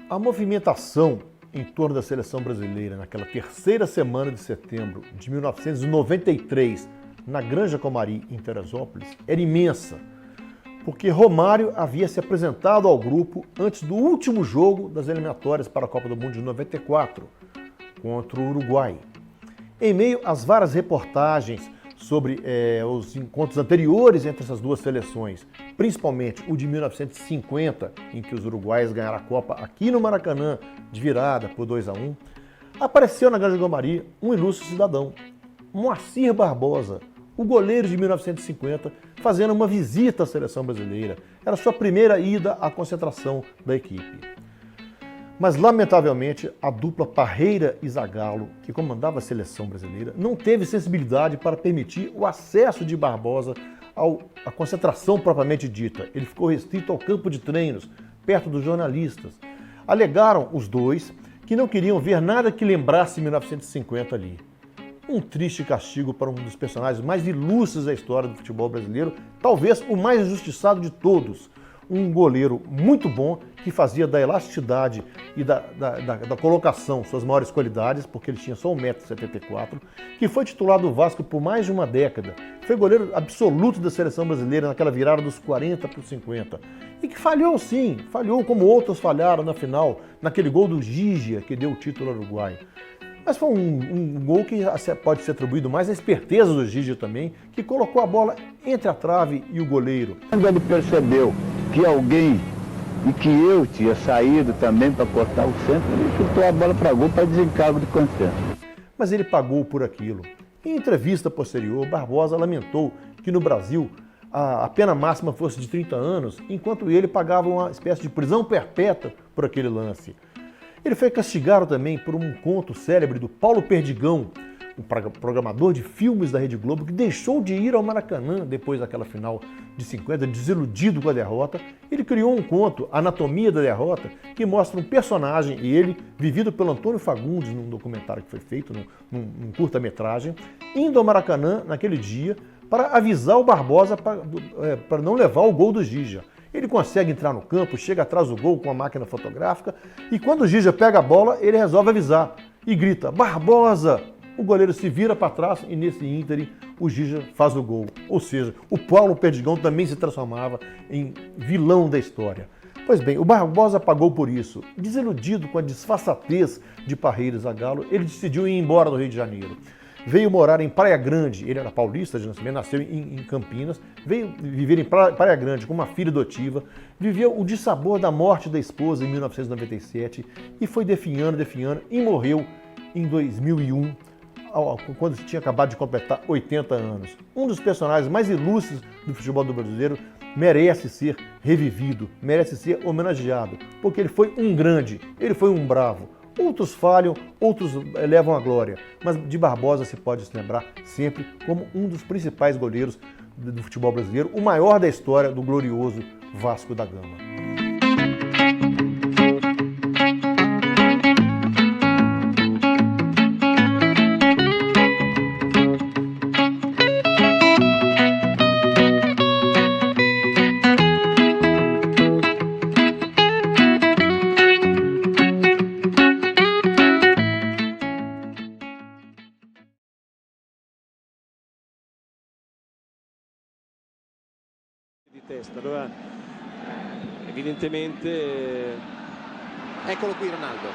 A movimentação em torno da seleção brasileira naquela terceira semana de setembro de 1993, na Granja Comari, em Teresópolis, era imensa, porque Romário havia se apresentado ao grupo antes do último jogo das eliminatórias para a Copa do Mundo de 94, contra o Uruguai. Em meio às várias reportagens sobre os encontros anteriores entre essas duas seleções, principalmente o de 1950, em que os uruguaios ganharam a Copa aqui no Maracanã, de virada por 2-1, apareceu na Granja Comari um ilustre cidadão, Moacir Barbosa, o goleiro de 1950, fazendo uma visita à seleção brasileira. Era sua primeira ida à concentração da equipe. Mas, lamentavelmente, a dupla Parreira e Zagallo, que comandava a seleção brasileira, não teve sensibilidade para permitir o acesso de Barbosa à concentração propriamente dita. Ele ficou restrito ao campo de treinos, perto dos jornalistas. Alegaram os dois que não queriam ver nada que lembrasse 1950 ali. Um triste castigo para um dos personagens mais ilustres da história do futebol brasileiro, talvez o mais injustiçado de todos. Um goleiro muito bom, que fazia da elasticidade e da colocação suas maiores qualidades, porque ele tinha só 1,74 m, que foi titular do Vasco por mais de uma década. Foi goleiro absoluto da seleção brasileira naquela virada dos 40 para os 50. E que falhou sim, falhou como outros falharam na final, naquele gol do Gigia, que deu o título ao Uruguai. Mas foi um gol que pode ser atribuído mais à esperteza do Gigia também, que colocou a bola entre a trave e o goleiro. Quando ele percebeu que alguém e que eu tinha saído também para cortar o centro, ele chutou a bola para gol para desencargo de consciência. Mas ele pagou por aquilo. Em entrevista posterior, Barbosa lamentou que no Brasil a pena máxima fosse de 30 anos, enquanto ele pagava uma espécie de prisão perpétua por aquele lance. Ele foi castigado também por um conto célebre do Paulo Perdigão, um programador de filmes da Rede Globo, que deixou de ir ao Maracanã depois daquela final de 50, desiludido com a derrota. Ele criou um conto, Anatomia da Derrota, que mostra um personagem, e ele, vivido pelo Antônio Fagundes, num documentário que foi feito, num curta-metragem, indo ao Maracanã naquele dia para avisar o Barbosa para não levar o gol do Gigia. Ele consegue entrar no campo, chega atrás do gol com a máquina fotográfica, e quando o Gigia pega a bola, ele resolve avisar e grita: "Barbosa!" O goleiro se vira para trás e nesse ínterim o Gigia faz o gol. Ou seja, o Paulo Perdigão também se transformava em vilão da história. Pois bem, o Barbosa pagou por isso. Desiludido com a disfarçatez de Parreira e Zagallo, ele decidiu ir embora do Rio de Janeiro. Veio morar em Praia Grande, ele era paulista de nascimento, nasceu em Campinas, veio viver em Praia Grande com uma filha adotiva, viveu o dissabor da morte da esposa em 1997 e foi definhando e morreu em 2001, quando tinha acabado de completar 80 anos. Um dos personagens mais ilustres do futebol do brasileiro merece ser revivido, merece ser homenageado, porque ele foi um grande, ele foi um bravo. Outros falham, outros levam a glória, mas de Barbosa se pode se lembrar sempre como um dos principais goleiros do futebol brasileiro, o maior da história do glorioso Vasco da Gama. Di testa, allora evidentemente eccolo qui Ronaldo,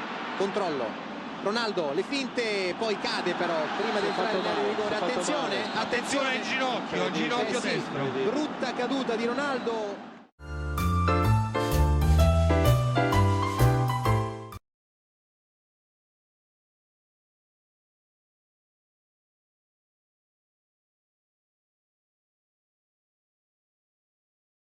Ronaldo, le finte, poi cade però prima di entrare nel rigore. Attenzione, attenzione in ginocchio, ginocchio destro. Brutta caduta di Ronaldo.